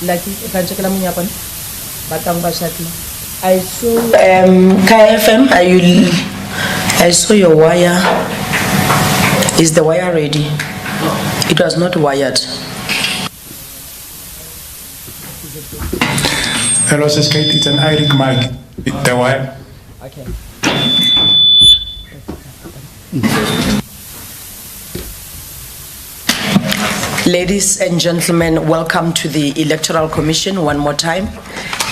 Lucky, can check la munya pan. Batang basati. I saw KFM. I saw your wire. Is the wire ready? It was not wired. Hello, Sis Kate. It's an IEC mic. The wire. okay. Ladies and gentlemen, welcome to the Electoral Commission one more time.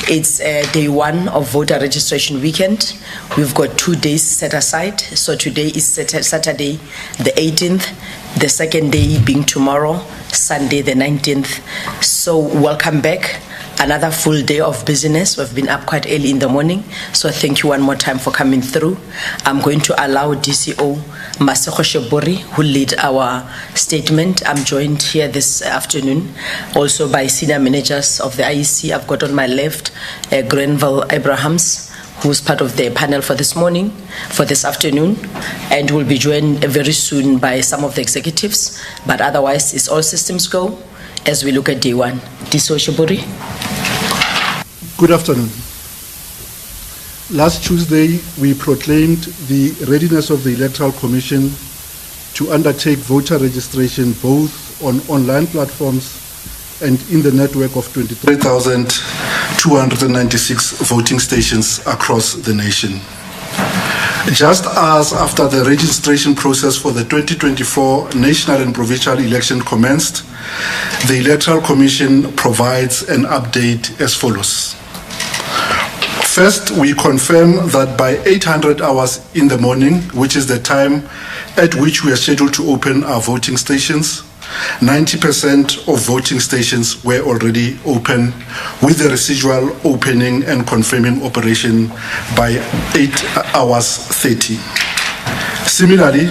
It's day one of voter registration weekend. We've got 2 days set aside. So today is Saturday, the 18th, the second day being tomorrow, Sunday, the 19th. So welcome back. Another full day of business. We've been up quite early in the morning. So thank you one more time for coming through. I'm going to allow DCO Maseko Shebori, who lead our statement. I'm joined here this afternoon also by senior managers of the IEC. I've got on my left Grenville Abrahams, who's part of the panel for this morning, for this afternoon, and will be joined very soon by some of the executives. But otherwise, it's all systems go as we look at day one. DCO Shebori. Good afternoon. Last Tuesday, we proclaimed the readiness of the Electoral Commission to undertake voter registration both on online platforms and in the network of 23,296 voting stations across the nation. Just as after the registration process for the 2024 national and provincial election commenced, the Electoral Commission provides an update as follows. First, we confirm that by 800 hours in the morning, which is the time at which we are scheduled to open our voting stations, 90% of voting stations were already open, with the residual opening and confirming operation by 8 hours 30. Similarly,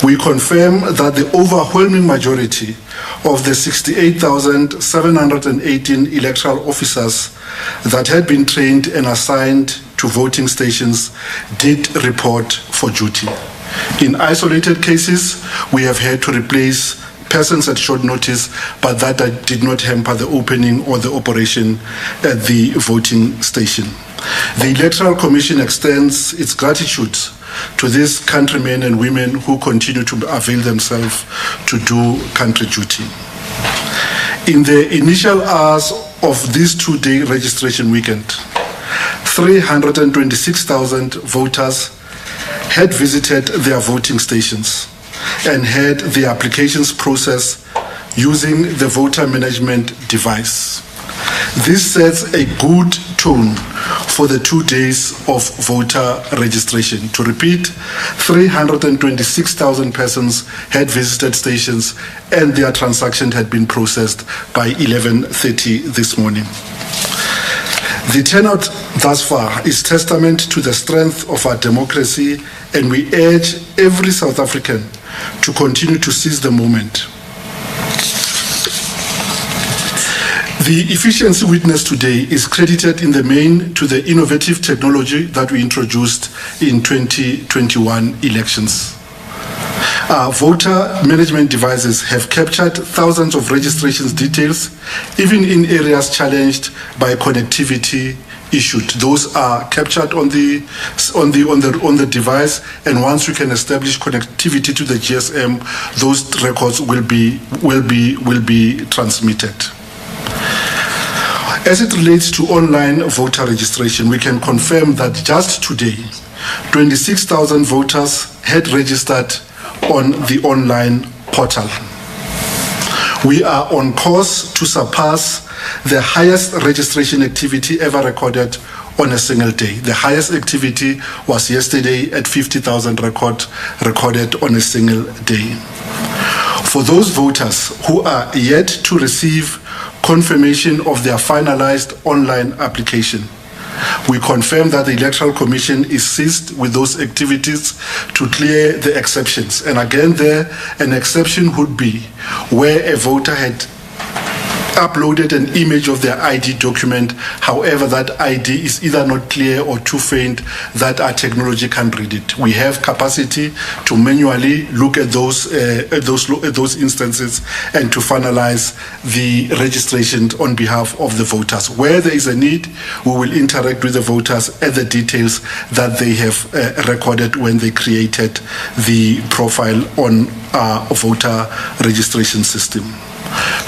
we confirm that the overwhelming majority of the 68,718 electoral officers that had been trained and assigned to voting stations did report for duty. In isolated cases, we have had to replace persons at short notice, but that did not hamper the opening or the operation at the voting station. The Electoral Commission extends its gratitude to these countrymen and women who continue to avail themselves to do country duty. In the initial hours of this 2-day registration weekend, 326,000 voters had visited their voting stations and had their applications processed using the voter management device. This sets a good tone for the 2 days of voter registration. To repeat, 326,000 persons had visited stations and their transaction had been processed by 11:30 this morning. The turnout thus far is testament to the strength of our democracy, and we urge every South African to continue to seize the moment. The efficiency witnessed today is credited in the main to the innovative technology that we introduced in 2021 elections. Our voter management devices have captured thousands of registrations details, even in areas challenged by connectivity issued. Those are captured on the device, and once we can establish connectivity to the GSM, those records will be transmitted. As it relates to online voter registration, we can confirm that just today, 26,000 voters had registered on the online portal. We are on course to surpass the highest registration activity ever recorded on a single day. The highest activity was yesterday at 50,000 recorded on a single day. For those voters who are yet to receive confirmation of their finalized online application, we confirm that the Electoral Commission is seized with those activities to clear the exceptions. And again, there, an exception would be where a voter had uploaded an image of their ID document. However, that ID is either not clear or too faint that our technology can read it. We have capacity to manually look at those instances and to finalize the registration on behalf of the voters. Where there is a need, we will interact with the voters at the details that they have recorded when they created the profile on our voter registration system.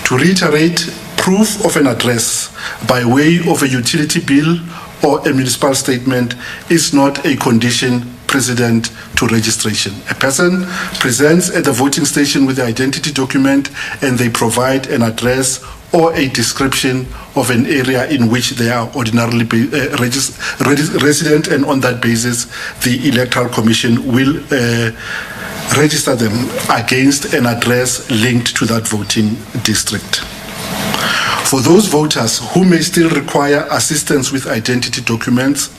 To reiterate, proof of an address by way of a utility bill or a municipal statement is not a condition precedent to registration. A person presents at the voting station with the identity document and they provide an address or a description of an area in which they are ordinarily resident, and on that basis, the Electoral Commission will register them against an address linked to that voting district. For those voters who may still require assistance with identity documents,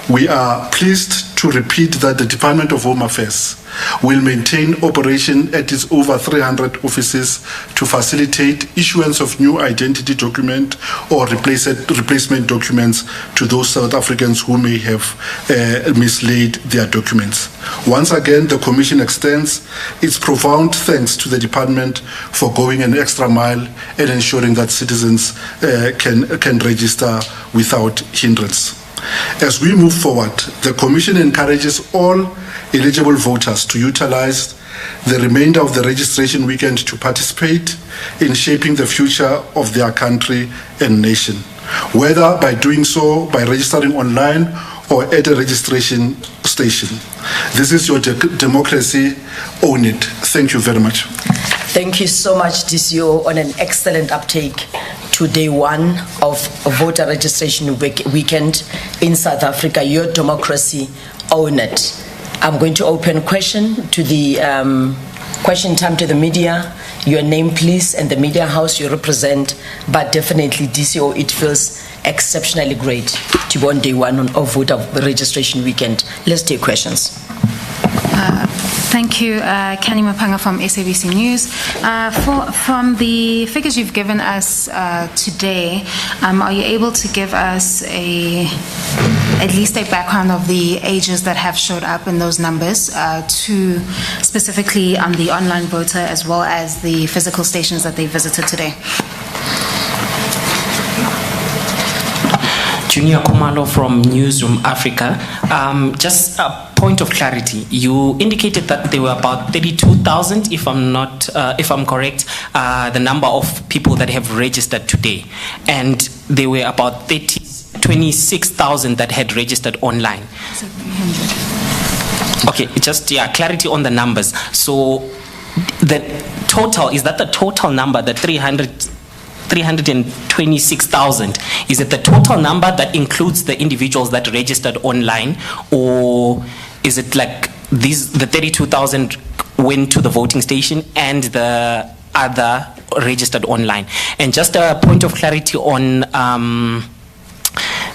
we are pleased to repeat that the Department of Home Affairs will maintain operation at its over 300 offices to facilitate issuance of new identity document or replacement documents to those South Africans who may have mislaid their documents. Once again, the Commission extends its profound thanks to the Department for going an extra mile and ensuring that citizens can register without hindrance. As we move forward, the Commission encourages all eligible voters to utilize the remainder of the registration weekend to participate in shaping the future of their country and nation, whether by doing so by registering online or at a registration station. This is your democracy. Own it. Thank you very much. Thank you so much, DCO, on an excellent uptake to day one of voter registration weekend in South Africa. Your democracy, own it. I'm going to open question to the question time to the media. Your name, please, and the media house you represent. But definitely, DCO, it feels exceptionally great to be on day one of voter registration weekend. Let's take questions. Thank you, Kenny Mapanga from SABC News. From the figures you've given us today, are you able to give us at least a background of the ages that have showed up in those numbers, to specifically on the online voter as well as the physical stations that they visited today? Junior Kumalo from Newsroom Africa. Just a point of clarity. You indicated that there were about 32,000, if I'm correct, the number of people that have registered today, and there were about 26,000 that had registered online. So 300. Okay, just clarity on the numbers. So the total, is that the total number, the 326,000, is it the total number that includes the individuals that registered online, or is it like the 32,000 went to the voting station and the other registered online? And just a point of clarity on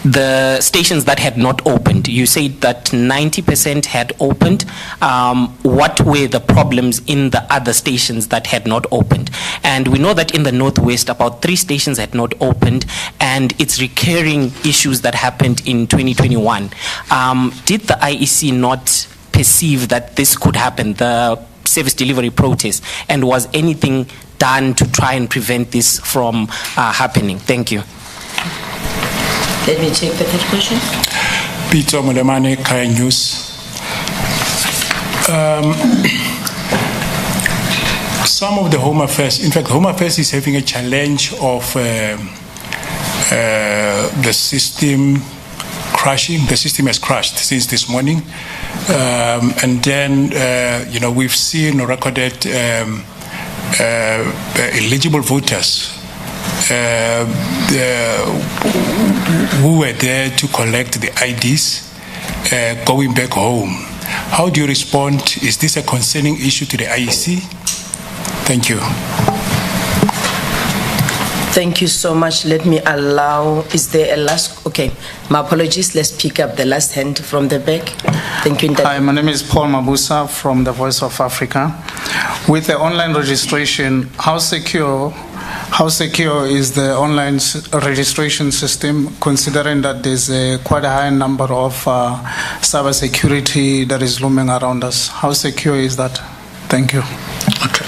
the stations that had not opened. You said that 90% had opened. What were the problems in the other stations that had not opened? And we know that in the Northwest, about 3 stations had not opened, and it's recurring issues that happened in 2021. Did the IEC not perceive that this could happen, the service delivery protest, and was anything done to try and prevent this from happening? Thank you. Let me take the third question. Peter Mulemane, Kaya News. Some of the Home Affairs, in fact, Home Affairs is having a challenge of the system crashing. The system has crashed since this morning. And then, we've seen or recorded eligible voters who were there to collect the IDs going back home. How do you respond? Is this a concerning issue to the IEC? Thank you. Thank you so much. Let me allow, is there a last? Okay, my apologies. Let's pick up the last hand from the back. Thank you. Hi, my name is Paul Mabusa from the Voice of Africa. With the online registration, how secure How secure is the online registration system, considering that there's quite a high number of cybersecurity that is looming around us? How secure is that? Thank you. Okay.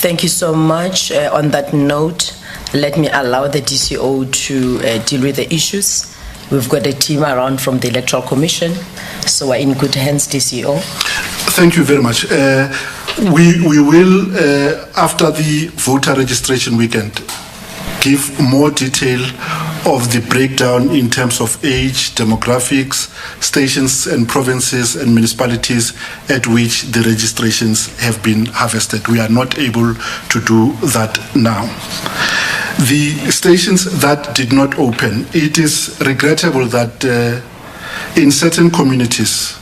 Thank you so much. On that note, let me allow the DCO to deal with the issues. We've got a team around from the Electoral Commission, so we're in good hands, DCO. Thank you very much. We will, after the voter registration weekend, give more detail of the breakdown in terms of age, demographics, stations and provinces and municipalities at which the registrations have been harvested. We are not able to do that now. The stations that did not open, it is regrettable that in certain communities,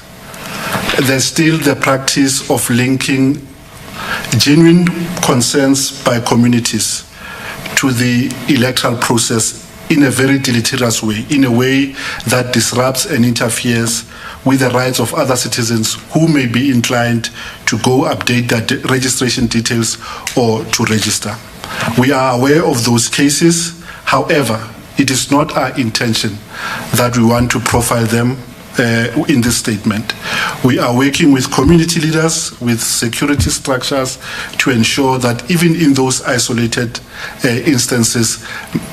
there's still the practice of linking genuine concerns by communities to the electoral process in a very deleterious way, in a way that disrupts and interferes with the rights of other citizens who may be inclined to go update their registration details or to register. We are aware of those cases. However, it is not our intention that we want to profile them in this statement. We are working with community leaders, with security structures to ensure that even in those isolated instances,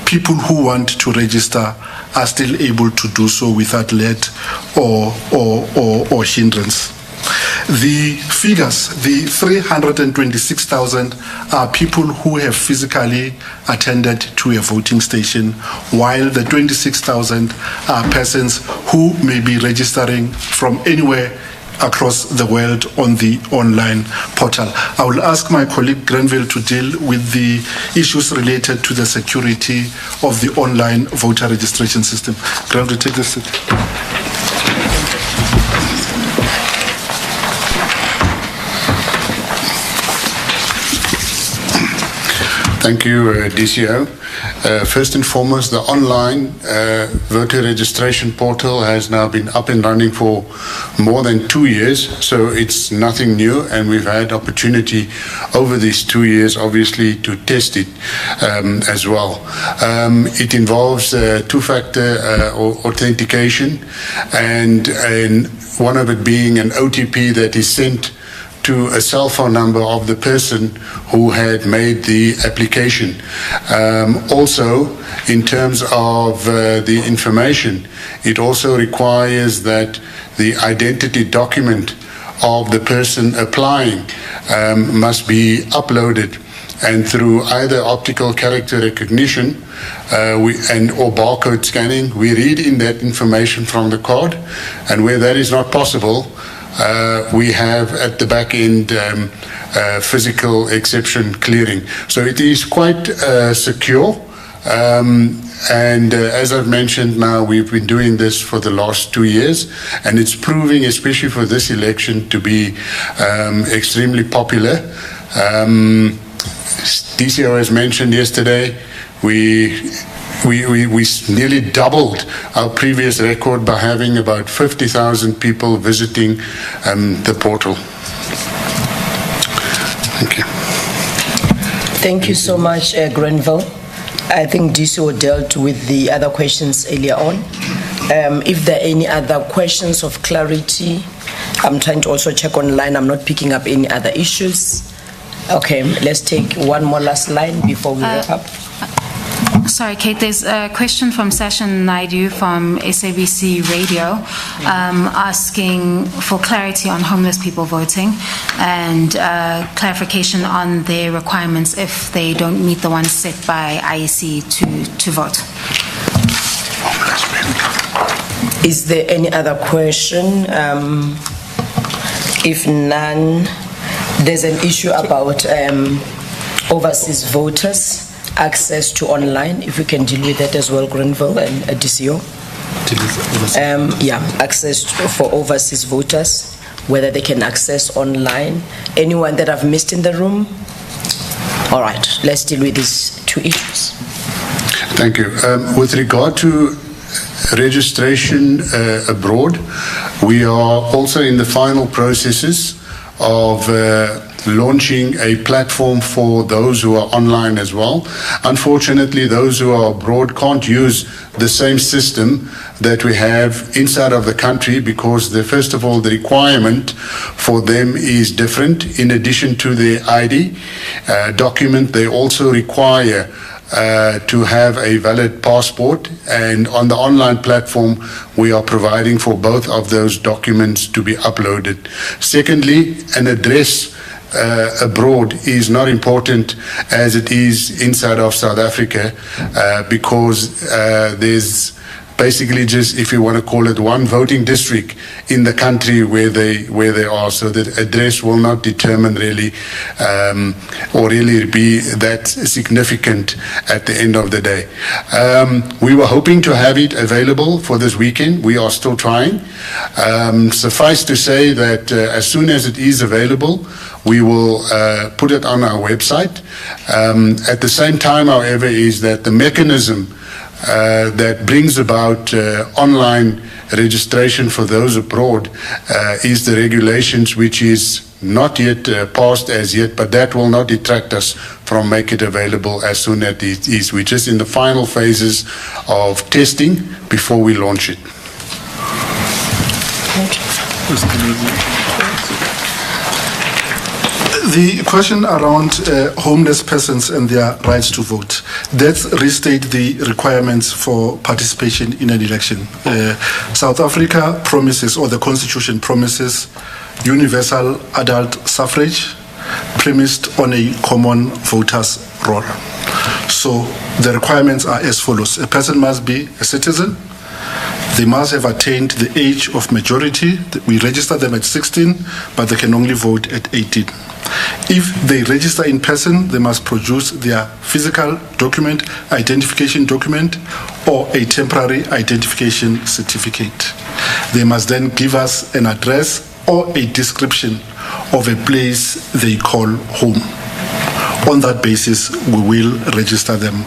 people who want to register are still able to do so without let or hindrance. The figures, the 326,000 are people who have physically attended to a voting station, while the 26,000 are persons who may be registering from anywhere across the world on the online portal. I will ask my colleague Grenville to deal with the issues related to the security of the online voter registration system. Grenville, take this seat. Thank you, DCO. First and foremost, the online voter registration portal has now been up and running for more than 2 years, so it's nothing new, and we've had opportunity over these 2 years, obviously, to test it as well. It involves two-factor authentication, and one of it being an OTP that is sent to a cell phone number of the person who had made the application. Also, in terms of the information, it also requires that the identity document of the person applying must be uploaded, and through either optical character recognition or barcode scanning, we read in that information from the card, and where that is not possible, we have at the back end physical exception clearing. So it is quite secure. And as I've mentioned now, we've been doing this for the last 2 years, and it's proving, especially for this election, to be extremely popular. DCO has mentioned yesterday, we nearly doubled our previous record by having about 50,000 people visiting the portal. Thank you. Thank you so much, Grenville. I think DCO dealt with the other questions earlier on. If there are any other questions of clarity, I'm trying to also check online. I'm not picking up any other issues. Okay, let's take one more last line before we wrap up. Sorry, Kate, there's a question from Sashan Naidu from SABC Radio asking for clarity on homeless people voting and clarification on their requirements if they don't meet the ones set by IEC to vote. Is there any other question? If none, there's an issue about overseas voters. Access to online, if we can deal with that as well, Grenville and DCO. Access for overseas voters, whether they can access online. Anyone that I've missed in the room? All right, let's deal with these two issues. Thank you. With regard to registration abroad, we are also in the final processes of launching a platform for those who are online as well. Unfortunately, those who are abroad can't use the same system that we have inside of the country because, first of all, the requirement for them is different. In addition to their ID document, they also require to have a valid passport, and on the online platform we are providing for both of those documents to be uploaded. Secondly, an address abroad is not important as it is inside of South Africa because there's basically just, if you want to call it, one voting district in the country where they are, so that address will not determine really or really be that significant at the end of the day. We were hoping to have it available for this weekend. We are still trying. Suffice to say that as soon as it is available, we will put it on our website. At the same time, however, is that the mechanism that brings about online registration for those abroad is the regulations, which is not yet passed as yet, but that will not detract us from make it available as soon as it is. We're just in the final phases of testing before we launch it. The question around homeless persons and their rights to vote. Let's restate the requirements for participation in an election. South Africa promises, or the Constitution promises, universal adult suffrage premised on a common voters' roll. So the requirements are as follows. A person must be a citizen. They must have attained the age of majority. We register them at 16, but they can only vote at 18. If they register in person, they must produce their physical document, identification document, or a temporary identification certificate. They must then give us an address or a description of a place they call home. On that basis, we will register them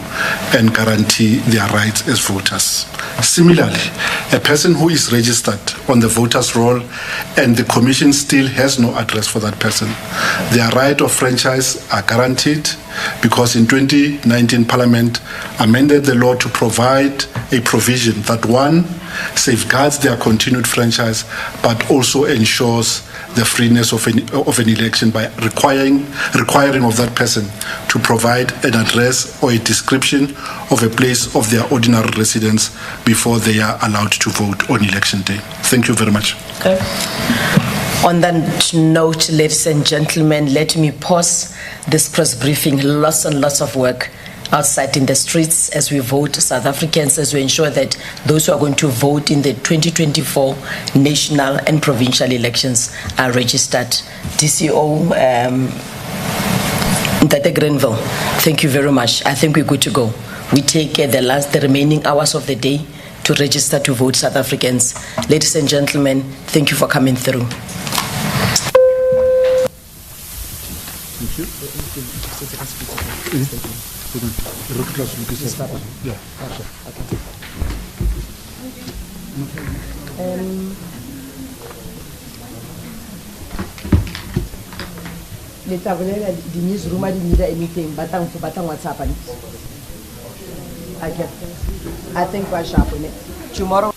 and guarantee their rights as voters. Similarly, a person who is registered on the voters' roll and the Commission still has no address for that person, their right of franchise are guaranteed because in 2019 Parliament amended the law to provide a provision that, one, safeguards their continued franchise, but also ensures the freeness of an election by requiring of that person to provide an address or a description of a place of their ordinary residence before they are allowed to vote on election day. Thank you very much. Okay. On that note, ladies and gentlemen, let me pause this press briefing. Lots and lots of work outside in the streets as we vote South Africans, as we ensure that those who are going to vote in the 2024 national and provincial elections are registered. DCO Ntate Grenville, thank you very much. I think we're good to go. We take the remaining hours of the day to register to vote South Africans. Ladies and gentlemen, thank you for coming through. Thank you. Le tabolela di newsroom di need anything batang WhatsApp. I think we're sharp on it. Tomorrow